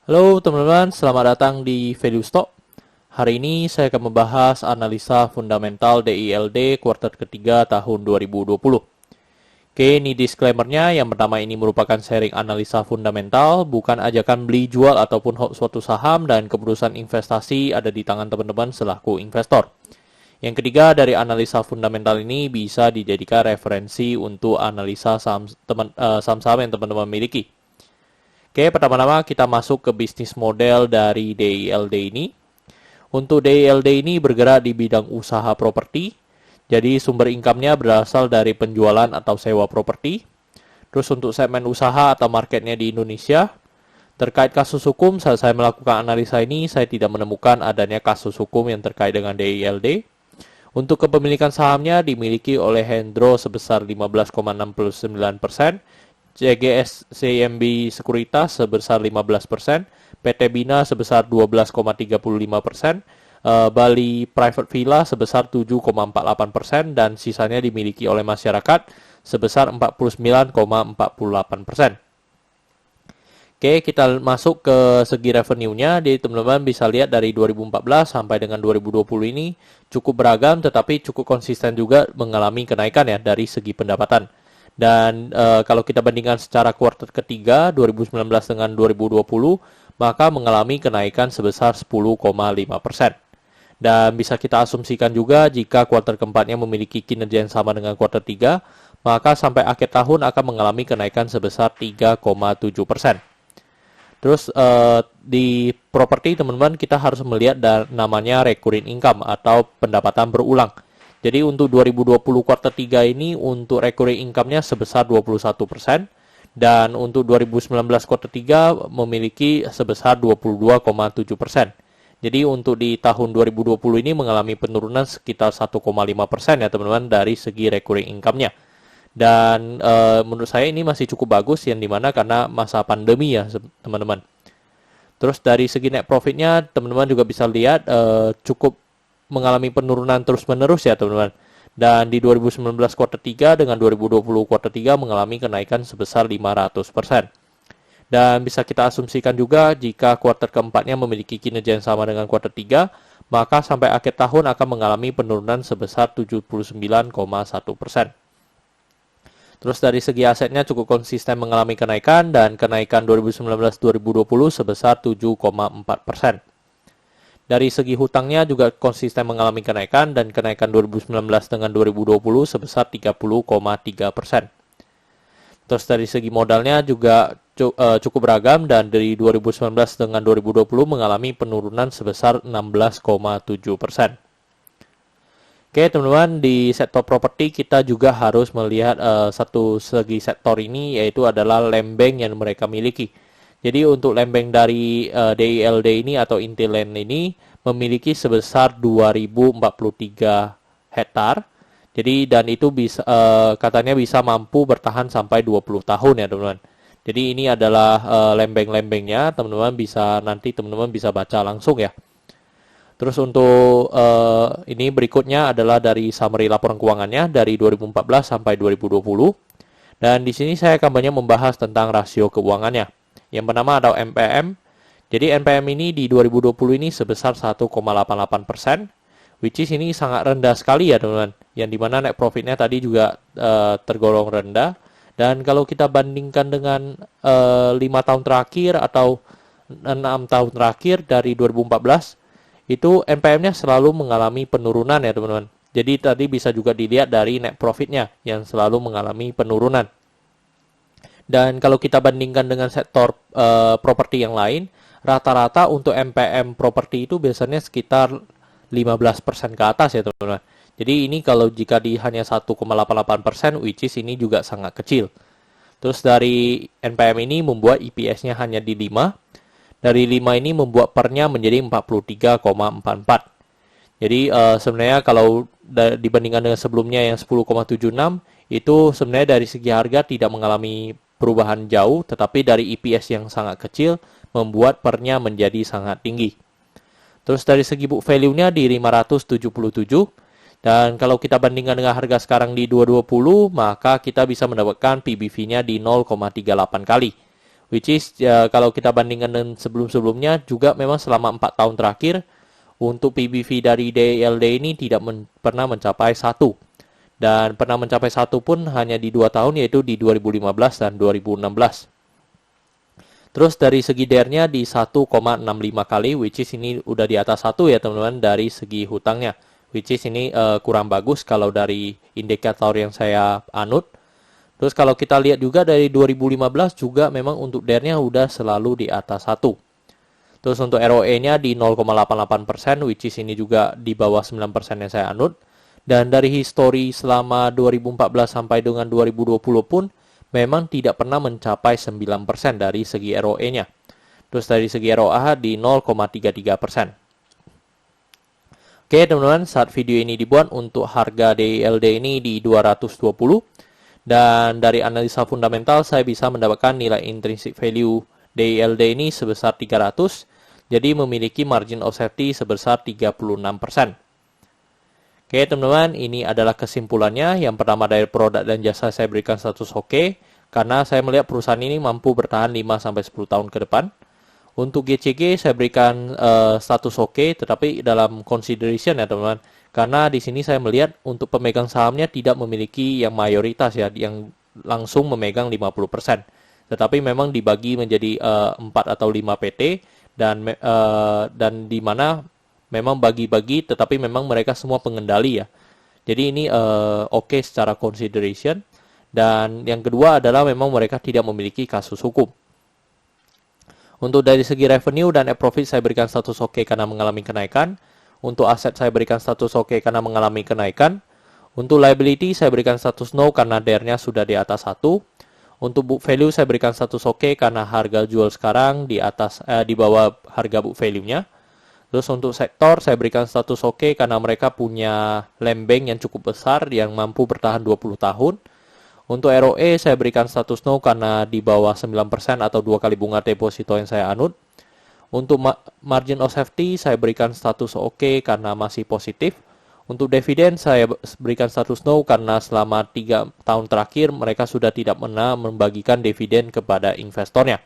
Halo teman-teman, selamat datang di Value Stock. Hari ini saya akan membahas analisa fundamental DILD kuartal ketiga tahun 2020. Oke, ini disclaimer-nya. Yang pertama, ini merupakan sharing analisa fundamental, bukan ajakan beli jual ataupun hold suatu saham, dan keputusan investasi ada di tangan teman-teman selaku investor. Yang ketiga, dari analisa fundamental ini bisa dijadikan referensi untuk analisa saham-saham yang teman-teman miliki. Oke, pertama-tama kita masuk ke bisnis model dari DILD ini. Untuk DILD ini bergerak di bidang usaha properti. Jadi sumber income-nya berasal dari penjualan atau sewa properti. Terus untuk segmen usaha atau marketnya di Indonesia. Terkait kasus hukum, saat saya melakukan analisa ini, saya tidak menemukan adanya kasus hukum yang terkait dengan DILD. Untuk kepemilikan sahamnya dimiliki oleh Hendro sebesar 15,69%. CGS CIMB Sekuritas sebesar 15%, PT Bina sebesar 12,35%, Bali Private Villa sebesar 7,48%, dan sisanya dimiliki oleh masyarakat sebesar 49,48%. Oke, kita masuk ke segi revenue-nya. Jadi teman-teman bisa lihat dari 2014 sampai dengan 2020 ini cukup beragam, tetapi cukup konsisten juga mengalami kenaikan ya dari segi pendapatan. Dan kalau kita bandingkan secara kuartal ketiga 2019 dengan 2020, maka mengalami kenaikan sebesar 10,5%. Dan bisa kita asumsikan juga jika kuartal keempatnya memiliki kinerja yang sama dengan kuartal 3, maka sampai akhir tahun akan mengalami kenaikan sebesar 3,7%. Terus di properti teman-teman kita harus melihat namanya recurring income atau pendapatan berulang. Jadi untuk 2020 kuartal 3 ini untuk recurring income-nya sebesar 21%, dan untuk 2019 kuartal 3 memiliki sebesar 22,7%. Jadi untuk di tahun 2020 ini mengalami penurunan sekitar 1,5% ya teman-teman dari segi recurring income-nya. Dan menurut saya ini masih cukup bagus, yang dimana karena masa pandemi ya teman-teman. Terus dari segi net profit-nya teman-teman juga bisa lihat cukup mengalami penurunan terus-menerus ya teman-teman. Dan di 2019 kuartal 3 dengan 2020 kuartal 3 mengalami kenaikan sebesar 500%. Dan bisa kita asumsikan juga jika kuartal keempatnya memiliki kinerja yang sama dengan kuartal 3, maka sampai akhir tahun akan mengalami penurunan sebesar 79,1%. Terus dari segi asetnya cukup konsisten mengalami kenaikan, dan kenaikan 2019-2020 sebesar 7,4%. Dari segi hutangnya juga konsisten mengalami kenaikan, dan kenaikan 2019 dengan 2020 sebesar 30,3%. Terus dari segi modalnya juga cukup beragam, dan dari 2019 dengan 2020 mengalami penurunan sebesar 16,7%. Oke teman-teman, di sektor properti kita juga harus melihat satu segi sektor ini, yaitu adalah land bank yang mereka miliki. Jadi untuk land bank dari DILD ini atau Intiland ini memiliki sebesar 2043 hektar. Jadi dan itu bisa katanya bisa mampu bertahan sampai 20 tahun ya teman-teman. Jadi ini adalah land bank-nya, teman-teman bisa baca langsung ya. Terus untuk ini berikutnya adalah dari summary laporan keuangannya dari 2014 sampai 2020. Dan di sini saya akan banyak membahas tentang rasio keuangannya. Yang pertama ada NPM. Jadi NPM ini di 2020 ini sebesar 1,88%, which is ini sangat rendah sekali ya teman-teman. Yang dimana net profitnya tadi juga tergolong rendah. Dan kalau kita bandingkan dengan 5 tahun terakhir atau 6 tahun terakhir dari 2014, itu NPM-nya selalu mengalami penurunan ya teman-teman. Jadi tadi bisa juga dilihat dari net profitnya yang selalu mengalami penurunan. Dan kalau kita bandingkan dengan sektor properti yang lain, rata-rata untuk NPM properti itu biasanya sekitar 15% ke atas ya teman-teman. Jadi ini kalau jika di hanya 1,88%, which is ini juga sangat kecil. Terus dari NPM ini membuat EPS-nya hanya di 5. Dari 5 ini membuat pernya menjadi 43,44. Jadi sebenarnya kalau dibandingkan dengan sebelumnya yang 10,76, itu sebenarnya dari segi harga tidak mengalami perubahan jauh, tetapi dari EPS yang sangat kecil membuat pernya menjadi sangat tinggi. Terus dari segi book value-nya di 577, dan kalau kita bandingkan dengan harga sekarang di 220, maka kita bisa mendapatkan PBV-nya di 0,38 kali, which is kalau kita bandingkan dengan sebelum-sebelumnya juga memang selama 4 tahun terakhir untuk PBV dari DLD ini tidak pernah mencapai 1. Dan pernah mencapai 1 pun hanya di 2 tahun, yaitu di 2015 dan 2016. Terus dari segi DER-nya di 1,65 kali, which is ini udah di atas 1 ya teman-teman dari segi hutangnya. Which is ini kurang bagus kalau dari indikator yang saya anut. Terus kalau kita lihat juga dari 2015 juga memang untuk DER-nya udah selalu di atas 1. Terus untuk ROE-nya di 0,88%, which is ini juga di bawah 9% yang saya anut. Dan dari histori selama 2014 sampai dengan 2020 pun memang tidak pernah mencapai 9% dari segi ROE-nya. Terus dari segi ROA di 0,33%. Oke teman-teman, saat video ini dibuat untuk harga DLD ini di 220. Dan dari analisa fundamental saya bisa mendapatkan nilai intrinsic value DLD ini sebesar 300. Jadi memiliki margin of safety sebesar 36%. Oke teman-teman, ini adalah kesimpulannya. Yang pertama dari produk dan jasa saya berikan status oke, karena saya melihat perusahaan ini mampu bertahan 5-10 tahun ke depan. Untuk GCG saya berikan status oke, tetapi dalam consideration ya teman-teman. Karena di sini saya melihat untuk pemegang sahamnya tidak memiliki yang mayoritas ya, yang langsung memegang 50%. Tetapi memang dibagi menjadi 4 atau 5 PT dan di mana memang bagi-bagi, tetapi memang mereka semua pengendali ya. Jadi ini oke secara consideration. Dan yang kedua adalah memang mereka tidak memiliki kasus hukum. Untuk dari segi revenue dan net profit saya berikan status oke karena mengalami kenaikan. Untuk aset saya berikan status oke karena mengalami kenaikan. Untuk liability saya berikan status no karena DER-nya sudah di atas 1. Untuk book value saya berikan status oke karena harga jual sekarang di bawah harga book value-nya. Terus untuk sektor saya berikan status oke karena mereka punya land bank yang cukup besar yang mampu bertahan 20 tahun. Untuk ROE saya berikan status no karena di bawah 9% atau 2 kali bunga deposito yang saya anut. Untuk margin of safety saya berikan status oke karena masih positif. Untuk dividen saya berikan status no karena selama 3 tahun terakhir mereka sudah tidak pernah membagikan dividen kepada investornya.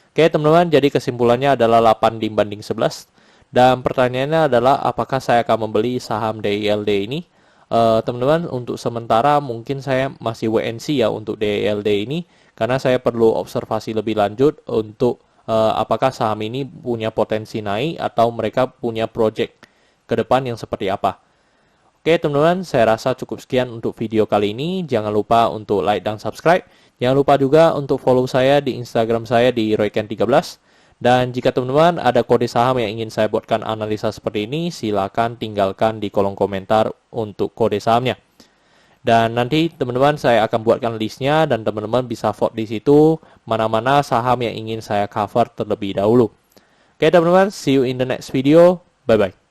Oke teman-teman, jadi kesimpulannya adalah 8 dibanding 11. Dan pertanyaannya adalah apakah saya akan membeli saham DILD ini? Teman-teman, untuk sementara mungkin saya masih WNC ya untuk DLD ini, karena saya perlu observasi lebih lanjut untuk apakah saham ini punya potensi naik atau mereka punya project ke depan yang seperti apa. Oke teman-teman, saya rasa cukup sekian untuk video kali ini. Jangan lupa untuk like dan subscribe. Jangan lupa juga untuk follow saya di Instagram saya di royken13. Dan jika teman-teman ada kode saham yang ingin saya buatkan analisa seperti ini, silakan tinggalkan di kolom komentar untuk kode sahamnya. Dan nanti teman-teman saya akan buatkan listnya dan teman-teman bisa vote di situ mana-mana saham yang ingin saya cover terlebih dahulu. Oke teman-teman, see you in the next video. Bye-bye.